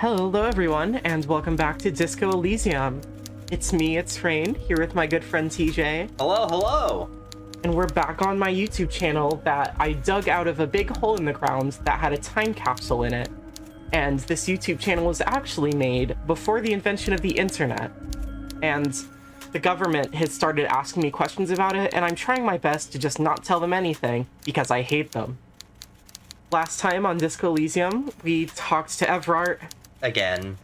Hello everyone, and welcome back to Disco Elysium. It's me, it's Raine, here with my good friend TJ. Hello, hello! And we're back on my YouTube channel that I dug out of a big hole in the ground that had a time capsule in it. And this YouTube channel was actually made before the invention of the internet. And the government has started asking me questions about it, and I'm trying my best to just not tell them anything, because I hate them. Last time on Disco Elysium, we talked to Everard. Again.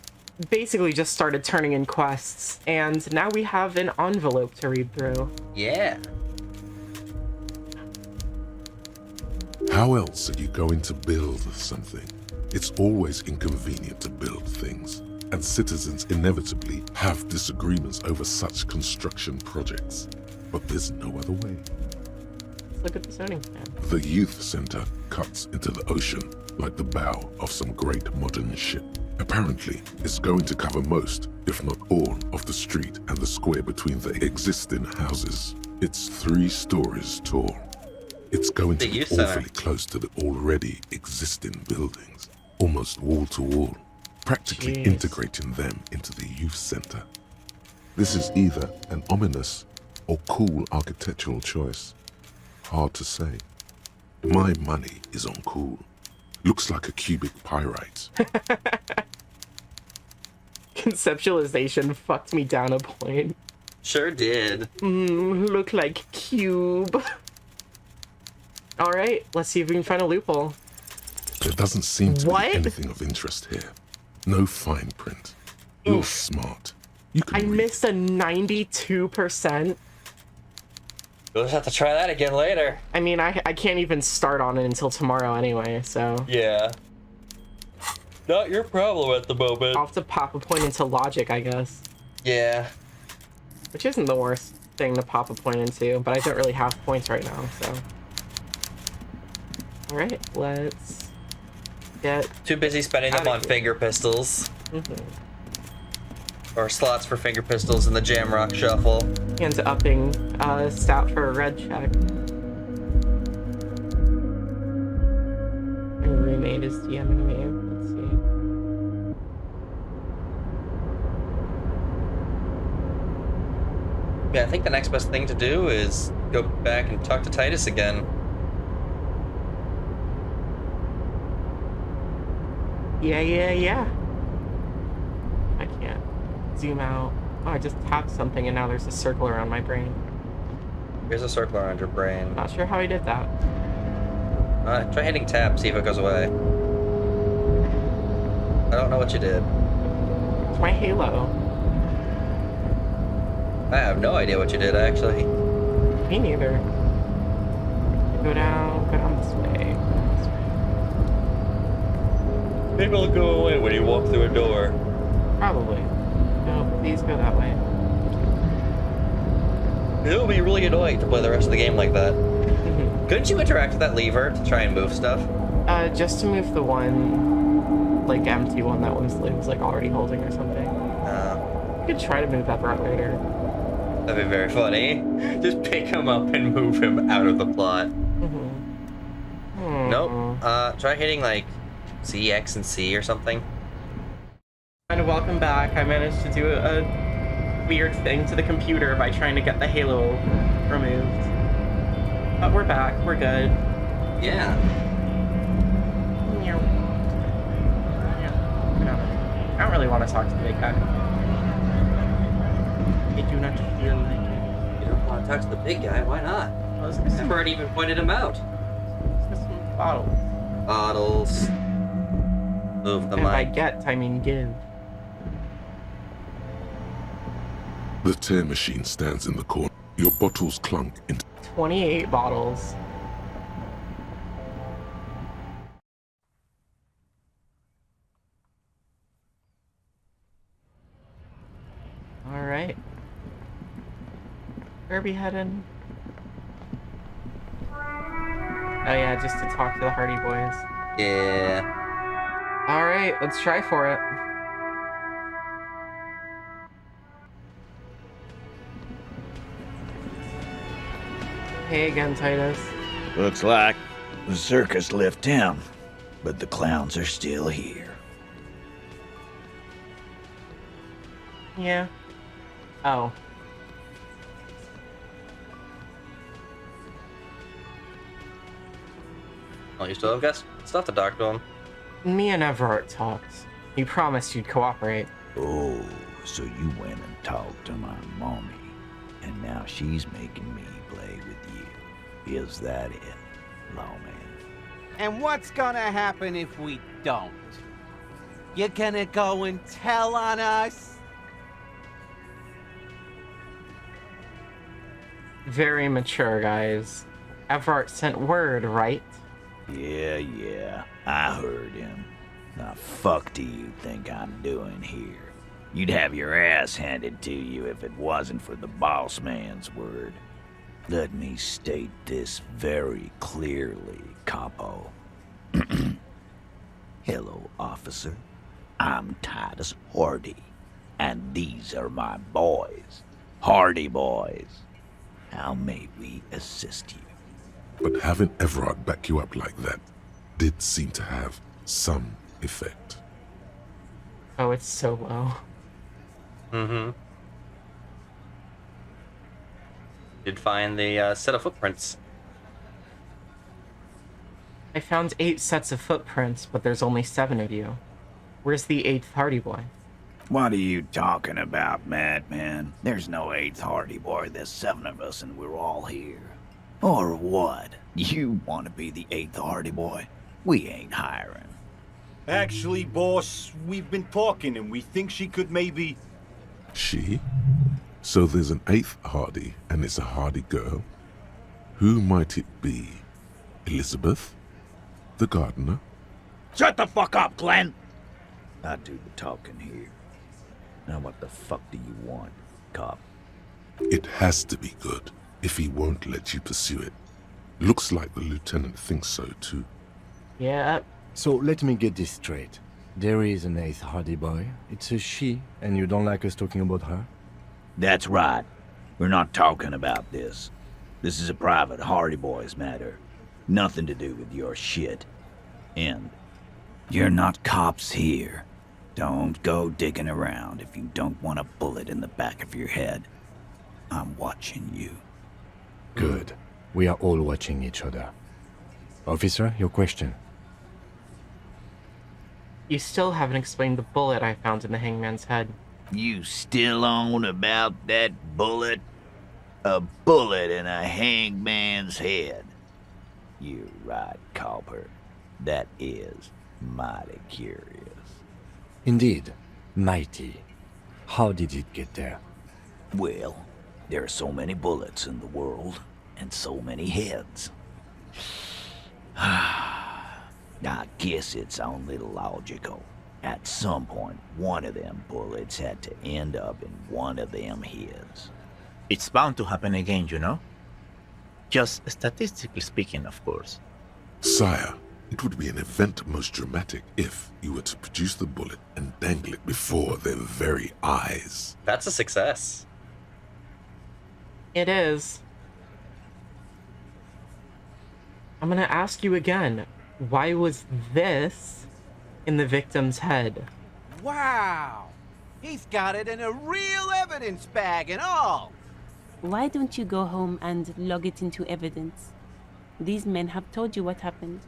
Basically just started turning in quests, and now we have an envelope to read through. Yeah. How else are you going to build something? It's always inconvenient to build things, and citizens inevitably have disagreements over such construction projects. But there's no other way. Let's look at the zoning plan. The youth center cuts into the ocean like the bow of some great modern ship. Apparently, it's going to cover most, if not all, of the street and the square between the existing houses. It's 3 stories tall. It's going to be awfully close to the already existing buildings, almost wall to wall, practically integrating them into the youth center. This is either an ominous or cool architectural choice. Hard to say. My money is on cool. Looks like a cubic pyrite. Conceptualization fucked me down a point. Sure did. Look like cube. Alright, let's see if we can find a loophole. There doesn't seem to be anything of interest here. No fine print. You're smart. You can read. Missed a 92%. We'll just have to try that again later. I mean, I can't even start on it until tomorrow anyway, so... Yeah. Not your problem at the moment. I'll have to pop a point into logic, I guess. Yeah. Which isn't the worst thing to pop a point into, but I don't really have points right now, so... Alright, let's get... Too busy spending them on finger pistols. Or slots for finger pistols in the Jamrock Shuffle. And upping stat for a red check. My roommate is DMing me. Let's see. Yeah, I think the next best thing to do is go back and talk to Titus again. Yeah. I can't zoom out. Oh, I just tapped something and now there's a circle around my brain. Here's a circle around your brain. Not sure how I did that. Try hitting tab, see if it goes away. I don't know what you did. It's my halo. I have no idea what you did, actually. Me neither. Go down this way. Maybe it'll go away when you walk through a door. Probably. No, please go that way. It'll be really annoying to play the rest of the game like that. Couldn't you interact with that lever to try and move stuff? Just to move the one, like, empty one that was like, already holding or something. You could try to move that part later. That'd be very funny. Just pick him up and move him out of the plot. Nope. Try hitting, like, C, X, and C or something. And welcome back. I managed to do a weird thing to the computer by trying to get the halo removed. But we're back. We're good. Yeah. I don't really want to talk to the big guy. I do not feel like it. You don't want to talk to the big guy? Why not? Everett even pointed him out. Some bottles. Bottles. Move the And mic. by get, I mean give. The tear machine stands in the corner. Your bottles clunk into 28 bottles. Alright. Where are we heading? Oh yeah, just to talk to the Hardy Boys. Yeah. Alright, let's try for it. Hey again, Titus. Looks like the circus left town, but the clowns are still here. Yeah. Oh. Well, you still have guess stuff to talk to him. Me and Everett talked. You promised you'd cooperate. Oh, so you went and talked to my mommy, and now she's making me play with you. Is that it, lawman? And what's gonna happen if we don't? You gonna go and tell on us? Very mature, guys. Everett sent word, right? Yeah, I heard him. The fuck do you think I'm doing here? You'd have your ass handed to you if it wasn't for the boss man's word. Let me state this very clearly, capo. Hello, officer. I'm Titus Hardy, and these are my boys. Hardy boys. How may we assist you? But having Everard back you up like that did seem to have some effect. Oh, it's so low. Mm-hmm. Did find the set of footprints. I found 8 sets of footprints, but there's only 7 of you. Where's the 8th Hardy Boy? What are you talking about, madman? There's no 8th Hardy Boy. There's 7 of us and we're all here. Or what? You want to be the 8th Hardy Boy? We ain't hiring. Actually, boss, we've been talking and we think she could maybe... She? So there's an 8th Hardy, and it's a Hardy girl? Who might it be? Elizabeth? The gardener? Shut the fuck up, Glenn! I do the talking here. Now what the fuck do you want, cop? It has to be good, if he won't let you pursue it. Looks like the lieutenant thinks so too. Yeah. So let me get this straight. There is an 8th Hardy Boy. It's a she, and you don't like us talking about her? That's right. We're not talking about this. This is a private Hardy Boys matter. Nothing to do with your shit. And you're not cops here. Don't go digging around if you don't want a bullet in the back of your head. I'm watching you. Good. We are all watching each other. Officer, your question. You still haven't explained the bullet I found in the hangman's head. You still on about that bullet? A bullet in a hangman's head. You're right, Copper. That is mighty curious. Indeed. Mighty. How did it get there? Well, there are so many bullets in the world, and so many heads. I guess it's only logical. At some point, one of them bullets had to end up in one of them heads. It's bound to happen again, you know? Just statistically speaking, of course. Sire, it would be an event most dramatic if you were to produce the bullet and dangle it before their very eyes. That's a success. It is. I'm gonna ask you again. Why was this in the victim's head? Wow! He's got it in a real evidence bag and all! Why don't you go home and log it into evidence? These men have told you what happened.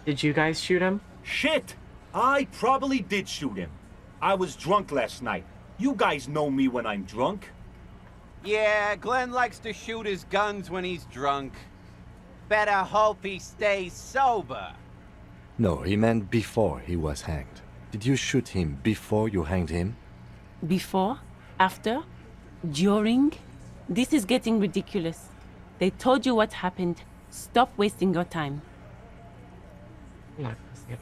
Did you guys shoot him? Shit! I probably did shoot him. I was drunk last night. You guys know me when I'm drunk. Yeah, Glenn likes to shoot his guns when he's drunk. Better hope he stays sober. No, he meant before he was hanged. Did you shoot him before you hanged him? Before? After? During? This is getting ridiculous. They told you what happened. Stop wasting your time. I'm not gonna say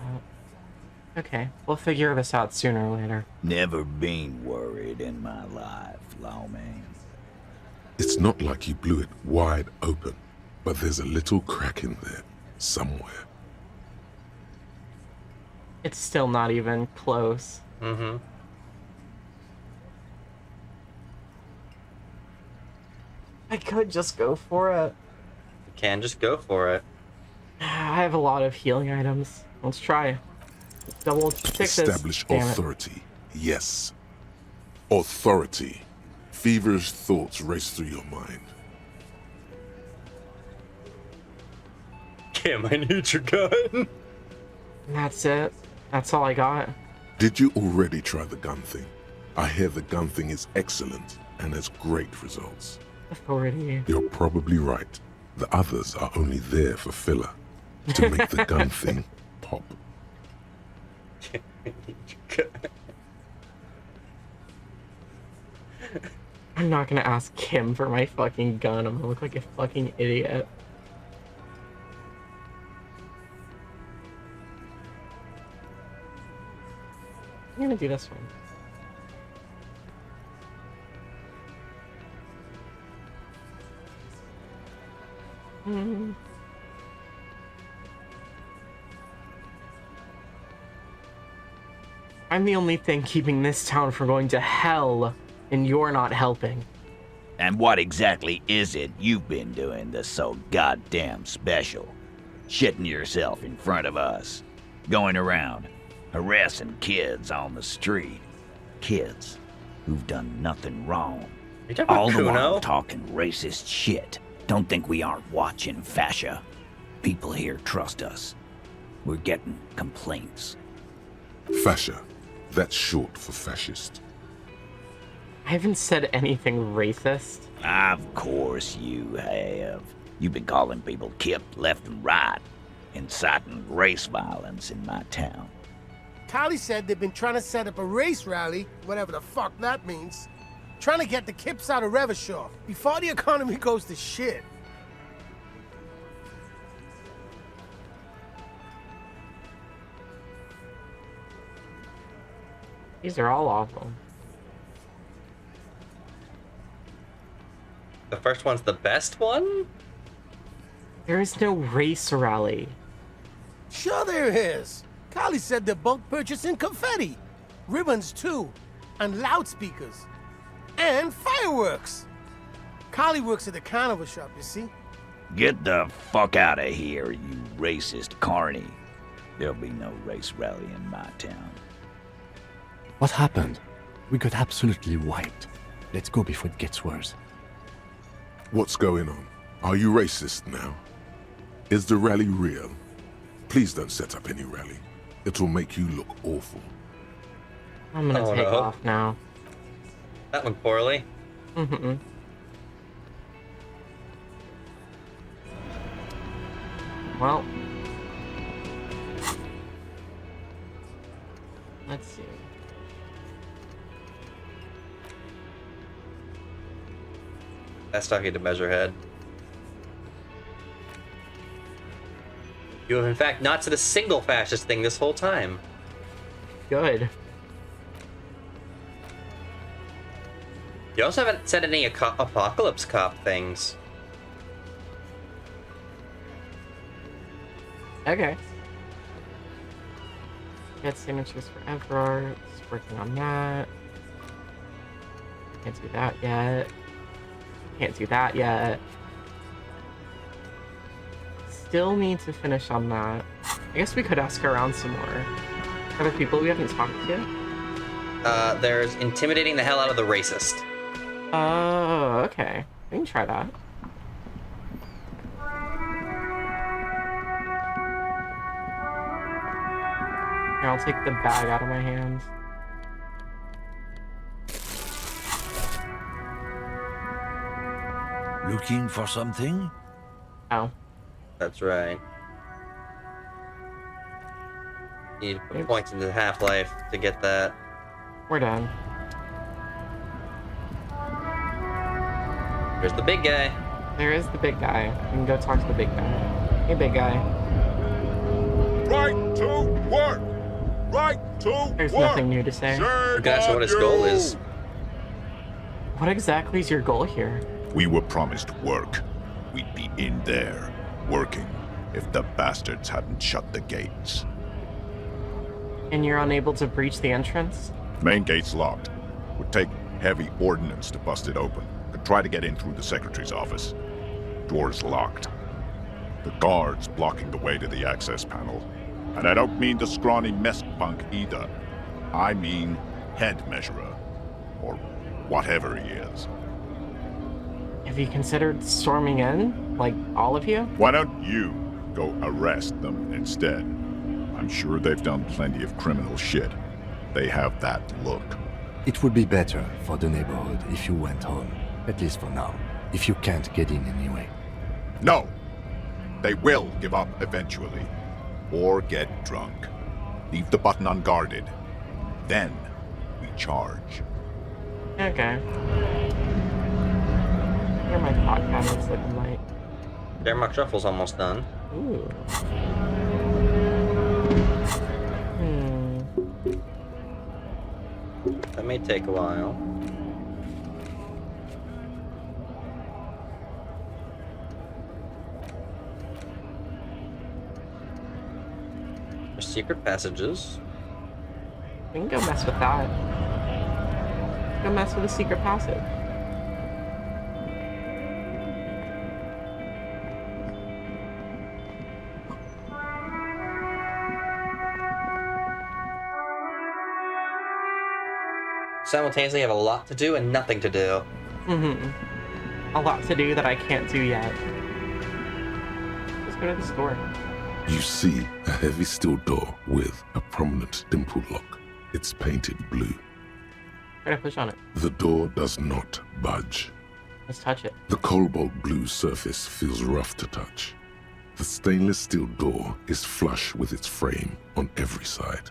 that. Okay, we'll figure this out sooner or later. Never been worried in my life, lawman. It's not like you blew it wide open, but there's a little crack in there, somewhere. It's still not even close. Mm-hmm. I could just go for it. You can just go for it. I have a lot of healing items. Let's try. Double tick this. Establish Damn it. authority Yes. Authority. Feverish thoughts race through your mind. Kim, I need your gun. And that's it. That's all I got. Did you already try the gun thing? I hear the gun thing is excellent and has great results. Authority. You're probably right. The others are only there for filler. To make the gun thing pop. Kim, I need your gun. I'm not gonna ask Kim for my fucking gun. I'm gonna look like a fucking idiot. I'm gonna do this one. I'm the only thing keeping this town from going to hell, and you're not helping. And what exactly is it you've been doing that's so goddamn special? Shitting yourself in front of us. Going around, harassing kids on the street. Kids who've done nothing wrong. You talking about All the Kuno? while talking racist shit. Don't think we aren't watching, Fascia. People here trust us. We're getting complaints. Fascia. That's short for fascist. I haven't said anything racist. Of course you have. You've been calling people Kip left and right, inciting race violence in my town. Callie said they've been trying to set up a race rally, whatever the fuck that means. Trying to get the Kips out of Revachol before the economy goes to shit. These are all awful. The first one's the best one? There is no race rally. Sure there is. Callie said they're bulk purchasing confetti, ribbons too, and loudspeakers, and fireworks. Callie works at the carnival shop, you see. Get the fuck out of here, you racist carny. There'll be no race rally in my town. What happened? We got absolutely wiped. Let's go before it gets worse. What's going on? Are you racist now? Is the rally real? Please don't set up any rally. It will make you look awful. I'm gonna Oh, take no. off now. That went poorly. Mm-hmm. Well. Let's see. That's talking to Measurehead. You have in fact not said a single fascist thing this whole time. Good. You also haven't said any Apocalypse Cop things. Okay. Get signatures for Everard. Just working on that. Can't do that yet. Can't do that yet. Still need to finish on that. I guess we could ask around some more. Other people we haven't talked to? There's intimidating the hell out of the racist. Oh, okay. We can try that. Here, I'll take the bag out of my hands. Looking for something? Oh. That's right. You need to put points into Half-Life to get that. We're done. There's the big guy. There is the big guy. We can go talk to the big guy. Hey, big guy. Right to work! Right to There's nothing new to say. You can ask him what his goal is. What exactly is your goal here? We were promised work. We'd be in there, working, if the bastards hadn't shut the gates. And you're unable to breach the entrance? Main gate's locked. Would take heavy ordnance to bust it open. Could try to get in through the secretary's office. Door's locked. The guard's blocking the way to the access panel. And I don't mean the scrawny mess punk either. I mean head measurer, or whatever he is. Have you considered storming in? Like, all of you? Why don't you go arrest them instead? I'm sure they've done plenty of criminal shit. They have that look. It would be better for the neighborhood if you went home, at least for now, if you can't get in anyway. No! They will give up eventually. Or get drunk. Leave the button unguarded. Then we charge. Okay. Here my pot cabinet's looking like. Jamrock Shuffle's almost done. Ooh. That may take a while. There's secret passages. We can go mess with that. Go mess with a secret passage. Simultaneously have a lot to do and nothing to do. A lot to do that I can't do yet. Let's go to the store. You see a heavy steel door with a prominent dimple lock. It's painted blue. Try to push on it. The door does not budge. Let's touch it. The cobalt blue surface feels rough to touch. The stainless steel door is flush with its frame on every side.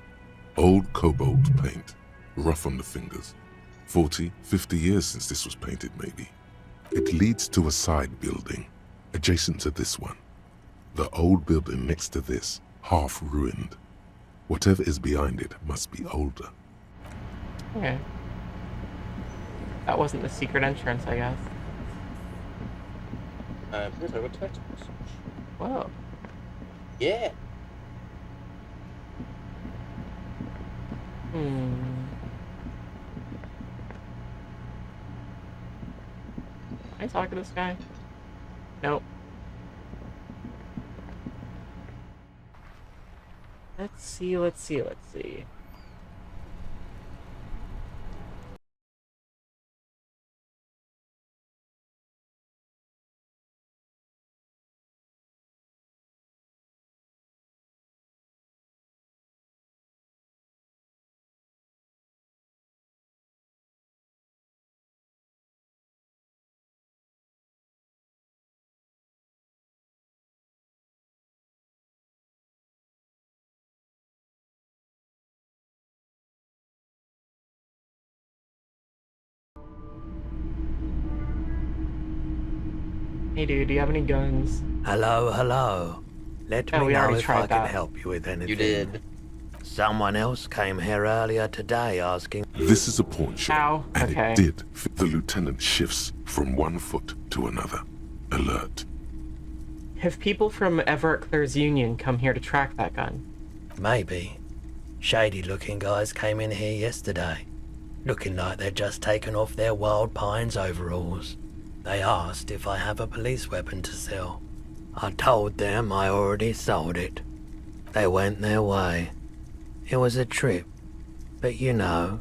Old cobalt paint, rough on the fingers. 40, 50 years since this was painted, maybe. It leads to a side building, adjacent to this one. The old building next to this, half ruined. Whatever is behind it must be older. Okay. That wasn't the secret entrance, I guess. Here's our text message. Whoa. Yeah. Can I talk to this guy? Nope. Let's see. Hey dude, do you have any guns? Hello. Let me we know already if tried I can that. help you with anything. You did. Someone else came here earlier today asking... This is a pawn shop, Ow, and okay. it did fit. The lieutenant shifts from one foot to another. Alert. Have people from Everett Clare's union come here to track that gun? Maybe. Shady-looking guys came in here yesterday, looking like they'd just taken off their Wild Pines overalls. They asked if I have a police weapon to sell. I told them I already sold it. They went their way. It was a trip, but you know,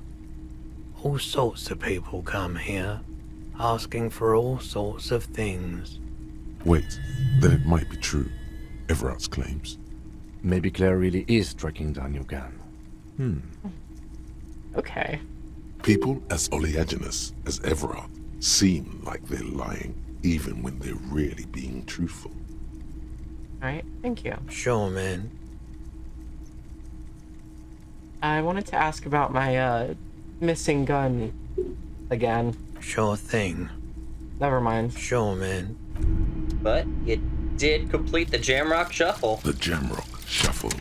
all sorts of people come here, asking for all sorts of things. Wait, then it might be true. Everard's claims. Maybe Claire really is tracking down your gun. Okay. People as oleaginous as Everard seem like they're lying, even when they're really being truthful. Alright, thank you. Sure, man. I wanted to ask about my, missing gun again. Sure thing. Never mind. Sure, man. But you did complete the Jamrock Shuffle. The Jamrock Shuffle.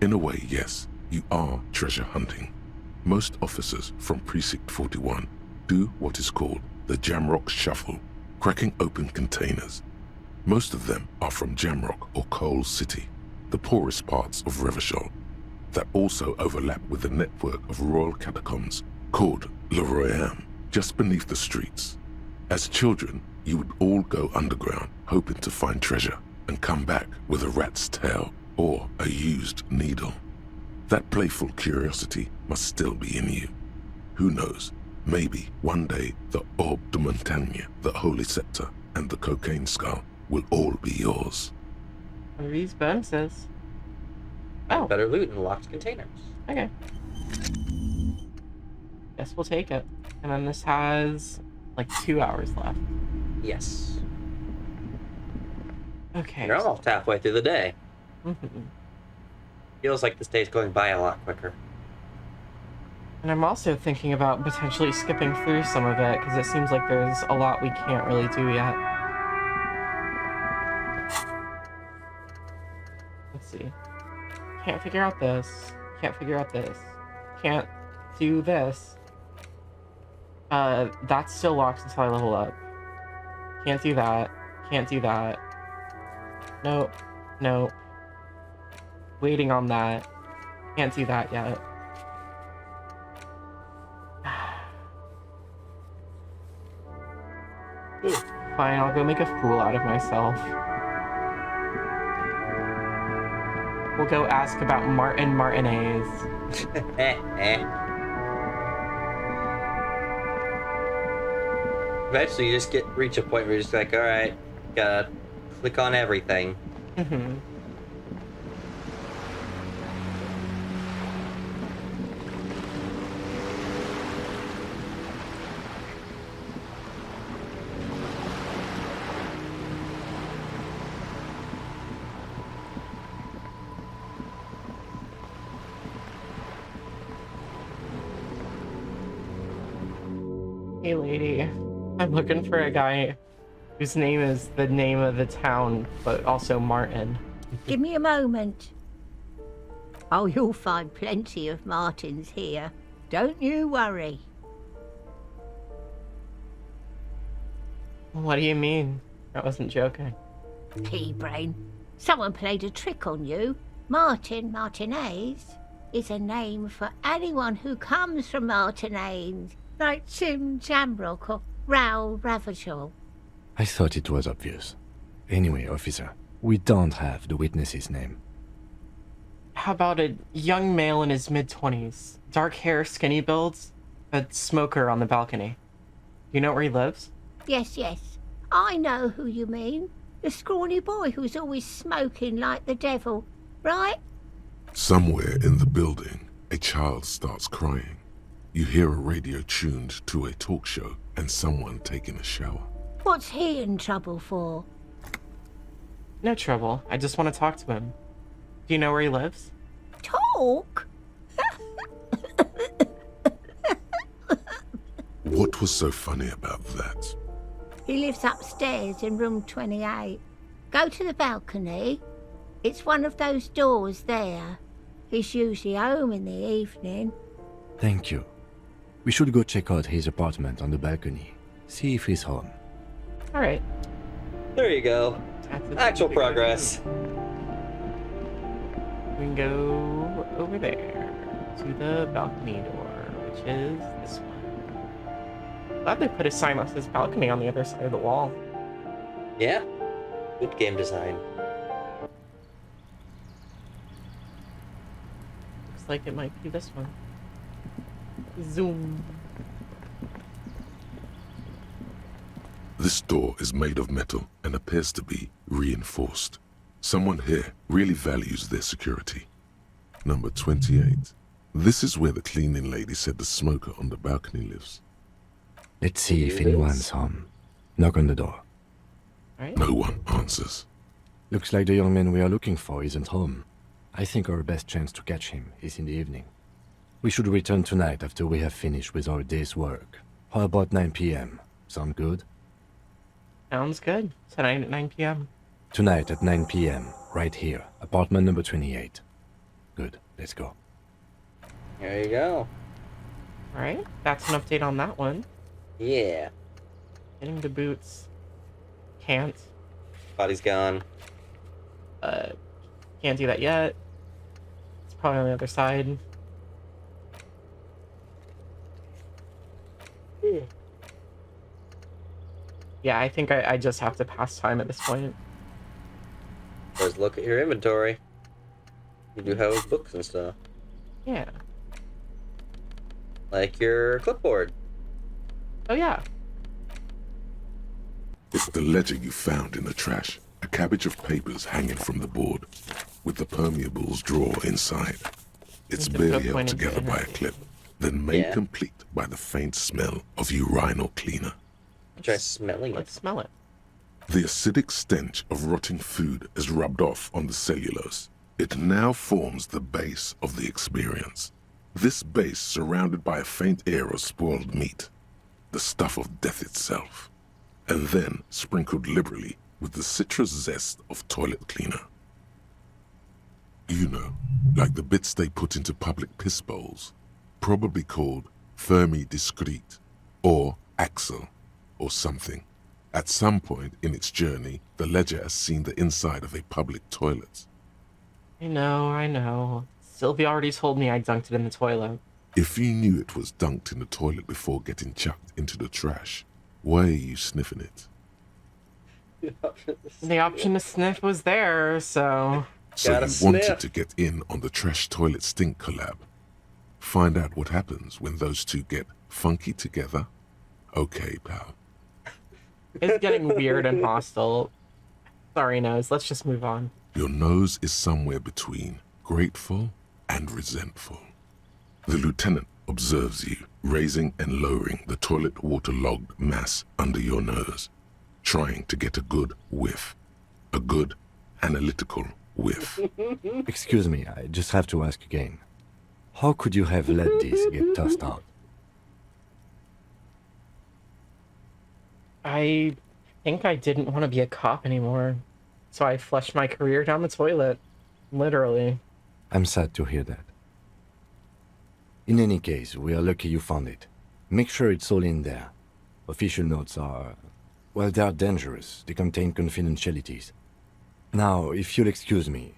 In a way, yes, you are treasure hunting. Most officers from Precinct 41 do what is called the Jamrock Shuffle, cracking open containers. Most of them are from Jamrock or Coal City, the poorest parts of Revachol, that also overlap with the network of royal catacombs called Le Royaume, just beneath the streets. As children, you would all go underground, hoping to find treasure, and come back with a rat's tail or a used needle. That playful curiosity must still be in you. Who knows? Maybe one day the Orbe de Montagne, the Holy Scepter, and the Cocaine Skull will all be yours. What are these bonuses? Oh. Better loot in locked containers. Okay. Guess we'll take it. And then this has like 2 hours left. Yes. Okay. You're almost halfway through the day. Mm-hmm. Feels like this day's going by a lot quicker. And I'm also thinking about potentially skipping through some of it, because it seems like there's a lot we can't really do yet. Let's see. Can't figure out this. Can't figure out this. Can't do this. That's still locked until I level up. Can't do that. Can't do that. Nope. Nope. Waiting on that. Can't do that yet. Fine, I'll go make a fool out of myself. We'll go ask about Martin Martinez. Eventually, you just reach a point where you're just like, all right, gotta click on everything. Mm-hmm. Hey lady, I'm looking for a guy whose name is the name of the town, but also Martin. Give me a moment. Oh, you'll find plenty of Martins here. Don't you worry. What do you mean? I wasn't joking. Pea-brain. Someone played a trick on you. Martin Martinez is a name for anyone who comes from Martinez, like Tim Jamrock or Raoul Ravachol. I thought it was obvious. Anyway, officer, we don't have the witness's name. How about a young male in his mid-20s? Dark hair, skinny builds, a smoker on the balcony. You know where he lives? Yes, yes. I know who you mean. The scrawny boy who's always smoking like the devil, right? Somewhere in the building, a child starts crying. You hear a radio tuned to a talk show and someone taking a shower. What's he in trouble for? No trouble. I just want to talk to him. Do you know where he lives? Talk? What was so funny about that? He lives upstairs in room 28. Go to the balcony. It's one of those doors there. He's usually home in the evening. Thank you. We should go check out his apartment on the balcony. See if he's home. Alright. There you go. Actual progress. We can go over there to the balcony door, which is this one. Glad they put a sign that says balcony on the other side of the wall. Yeah. Good game design. Looks like it might be this one. Zoom. This door is made of metal and appears to be reinforced. Someone here really values their security. Number 28. This is where the cleaning lady said the smoker on the balcony lives. Let's see if anyone's home. Knock on the door. Right. No one answers. Looks like the young man we are looking for isn't home. I think our best chance to catch him is in the evening. We should return tonight after we have finished with our day's work. How about 9 p.m.? Sound good? Sounds good. Tonight at 9 p.m. Tonight at 9 p.m., right here, apartment number 28. Good, let's go. There you go. Alright, that's an update on that one. Yeah. Getting the boots. Can't. Body's gone. Can't do that yet. It's probably on the other side. Yeah, I think I just have to pass time at this point. Let's look at your inventory. You do have books and stuff. Yeah. Like your clipboard. Oh, yeah. It's the ledger you found in the trash. A cabbage of papers hanging from the board, with the permeables drawer inside. It's barely held together by a clip, then made complete by the faint smell of urinal cleaner. Try smelling it. Let's smell it. The acidic stench of rotting food is rubbed off on the cellulose. It now forms the base of the experience. This base surrounded by a faint air of spoiled meat, the stuff of death itself, and then sprinkled liberally with the citrus zest of toilet cleaner. You know, like the bits they put into public piss bowls, probably called Fermi Discrete, or Axel, or something. At some point in its journey, the ledger has seen the inside of a public toilet. I know. Sylvia already told me I dunked it in the toilet. If you knew it was dunked in the toilet before getting chucked into the trash, why are you sniffing it? The option to sniff was there, so... So you wanted to get in on the trash toilet stink collab. Find out what happens when those two get funky together? Okay, pal. It's getting weird and hostile. Sorry, Nose. Let's just move on. Your nose is somewhere between grateful and resentful. The lieutenant observes you, raising and lowering the toilet waterlogged mass under your nose, trying to get a good whiff. A good analytical whiff. Excuse me, I just have to ask again. How could you have let this get tossed out? I think I didn't want to be a cop anymore, so I flushed my career down the toilet. Literally. I'm sad to hear that. In any case, we are lucky you found it. Make sure it's all in there. Official notes are... well, they're dangerous. They contain confidentialities. Now, if you'll excuse me,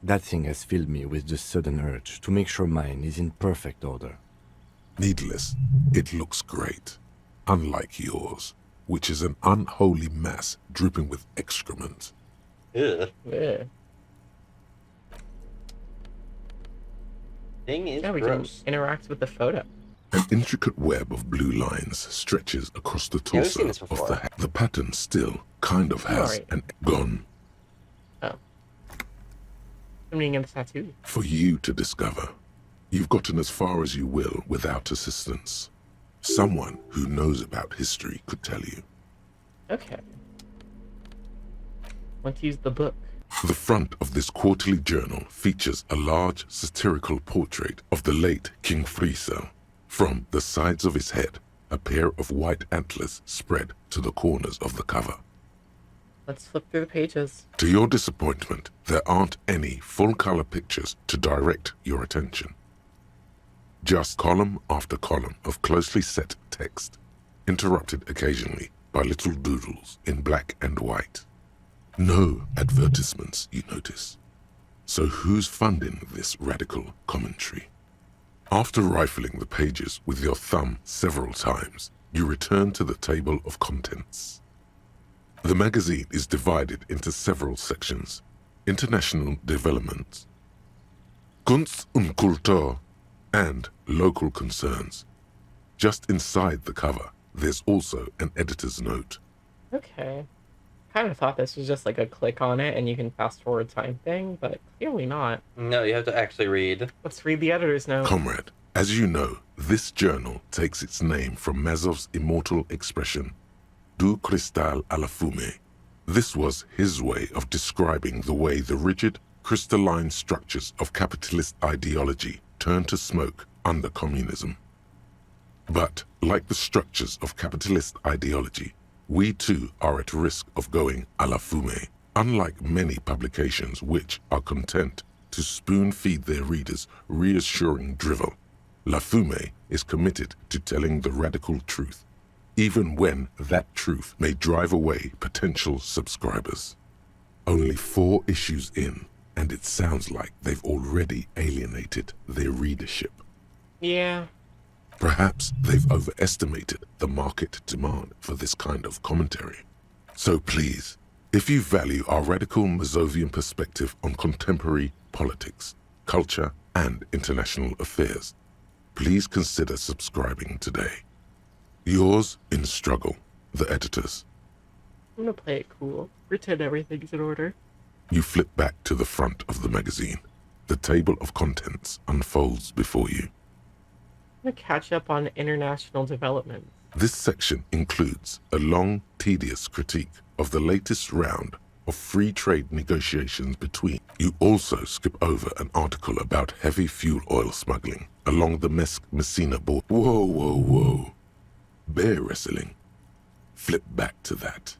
that thing has filled me with the sudden urge to make sure mine is in perfect order. Needless, it looks great. Unlike yours, which is an unholy mass dripping with excrement. Ugh. Yeah. Thing is We gross. can interact with the photo. An intricate web of blue lines stretches across the Yeah, we've seen torso this of before. the pattern still kind of has Alright. an gone I'm reading a tattoo. for you to discover. You've gotten as far as you will without assistance. Someone who knows about history could tell you. Okay. Let's use the book. The front of this quarterly journal features a large satirical portrait of the late King Friesel. From the sides of his head, a pair of white antlers spread to the corners of the cover. Let's flip through the pages. To your disappointment, there aren't any full-color pictures to direct your attention. Just column after column of closely set text, interrupted occasionally by little doodles in black and white. No advertisements, you notice. So who's funding this radical commentary? After rifling the pages with your thumb several times, you return to the table of contents. The magazine is divided into several sections: international development, Kunst und Kultur, and local concerns. Just inside the cover, there's also an editor's note. Okay. Kind of thought this was just like a click on it and you can fast forward time thing, but clearly not. No, you have to actually read. Let's read the editor's note. Comrade, as you know, this journal takes its name from Mazov's immortal expression, Du cristal à la fumée. This was his way of describing the way the rigid, crystalline structures of capitalist ideology turned to smoke under communism. But, like the structures of capitalist ideology, we too are at risk of going à la fumée, unlike many publications which are content to spoon-feed their readers reassuring drivel. La Fumée is committed to telling the radical truth, even when that truth may drive away potential subscribers. Only 4 issues in, and it sounds like they've already alienated their readership. Yeah. Perhaps they've overestimated the market demand for this kind of commentary. So please, if you value our radical Mazovian perspective on contemporary politics, culture, and international affairs. Please consider subscribing today. Yours in struggle, the editors. I'm gonna play it cool. Pretend everything's in order. You flip back to the front of the magazine. The table of contents unfolds before you. I'm gonna catch up on international developments. This section includes a long, tedious critique of the latest round of free trade negotiations between. You also skip over an article about heavy fuel oil smuggling along the Messina border. Whoa. Bear wrestling. Flip back to that.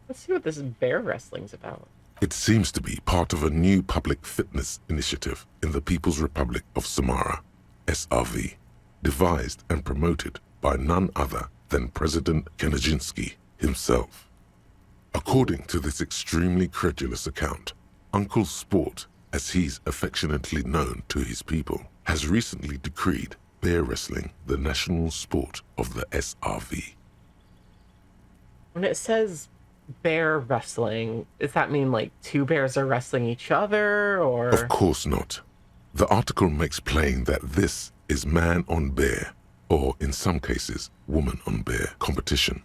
Let's see what this bear wrestling's about. It seems to be part of a new public fitness initiative in the People's Republic of Samara, SRV, devised and promoted by none other than President Kanajinsky himself. According to this extremely credulous account, Uncle Sport, as he's affectionately known to his people, has recently decreed bear wrestling the national sport of the SRV. When it says bear wrestling, does that mean like two bears are wrestling each other, or? Of course not. The article makes plain that this is man on bear, or in some cases, woman on bear competition.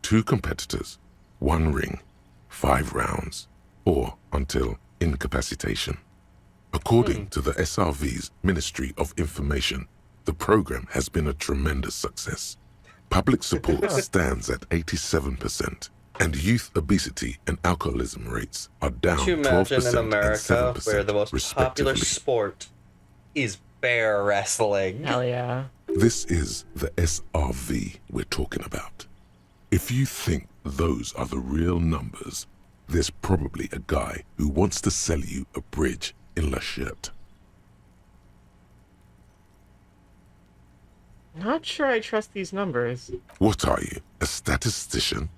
2 competitors, 1 ring, 5 rounds, or until incapacitation. According to the SRV's Ministry of Information, the program has been a tremendous success. Public support stands at 87%, and youth obesity and alcoholism rates are down 12% Could you imagine in America and 7%, where the most popular sport is bear wrestling? Hell yeah. This is the SRV we're talking about. If you think those are the real numbers, there's probably a guy who wants to sell you a bridge in Lachette. Not sure I trust these numbers. What are you, a statistician?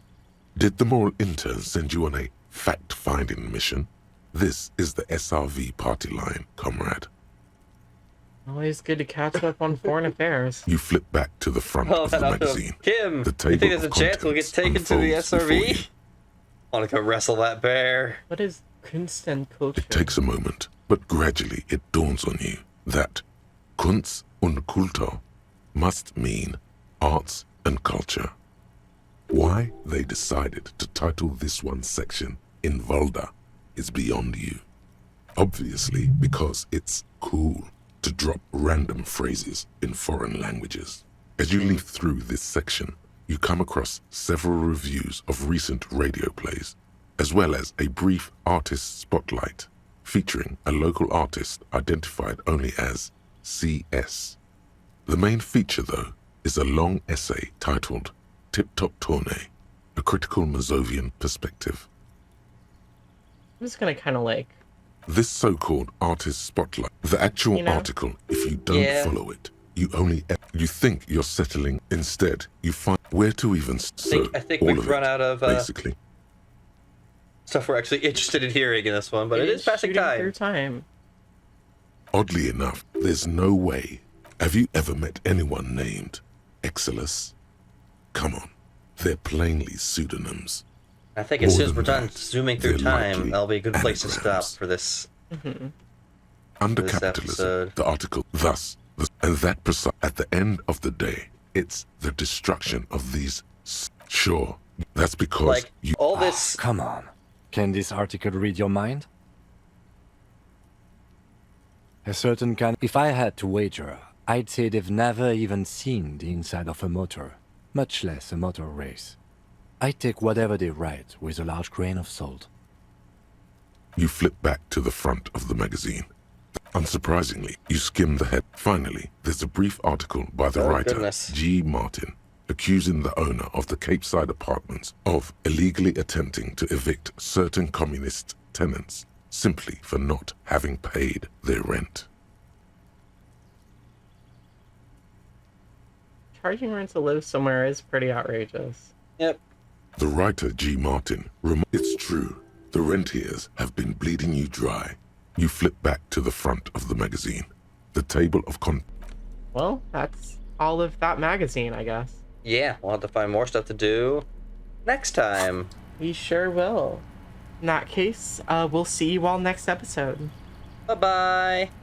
Did the moral intern send you on a fact-finding mission? This is the SRV party line, comrade. Always good to catch up on foreign affairs. You flip back to the front of the magazine. Kim, The you table think there's a of chance we'll get contents taken to the unfolds before you. SRV? Want to go wrestle that bear? What is Kunst and culture? It takes a moment, but gradually it dawns on you that Kunst und Kultur must mean arts and culture. Why they decided to title this one section in Volda is beyond you. Obviously because it's cool to drop random phrases in foreign languages. As you leaf through this section, you come across several reviews of recent radio plays, as well as a brief artist spotlight featuring a local artist identified only as CS. The main feature, though, is a long essay titled Tip Top Tournée, a critical Mazovian perspective. I'm just gonna kind of like... This so-called artist spotlight, the actual article, if you don't follow it, you think you're settling. Instead, you find where to even I think we've run out of basically stuff we're actually interested in hearing in this one, but it is passing time. Oddly enough, there's no way. Have you ever met anyone named Exilus? Come on, they're plainly pseudonyms. I think as More soon as than we're done that, zooming through they're time, likely that'll be a good place to stop anagrams. for this. Under this capitalism, episode. the article thus, and that precise. At the end of the day, it's the destruction of these. Sure, that's because Like, you. all this... Come on. Can this article read your mind? A certain kind. If I had to wager, I'd say they've never even seen the inside of a motor, much less a motor race. I take whatever they write with a large grain of salt. You flip back to the front of the magazine. Unsurprisingly, you skim the head. Finally, there's a brief article by the writer, goodness. G. Martin, accusing the owner of the Cape Side apartments of illegally attempting to evict certain communist tenants simply for not having paid their rent. Charging rent to live somewhere is pretty outrageous. Yep. The writer, G. Martin, it's true. The rentiers have been bleeding you dry. You flip back to the front of the magazine. The table of Well, that's all of that magazine, I guess. Yeah, we'll have to find more stuff to do next time. We sure will. In that case, we'll see you all next episode. Bye-bye.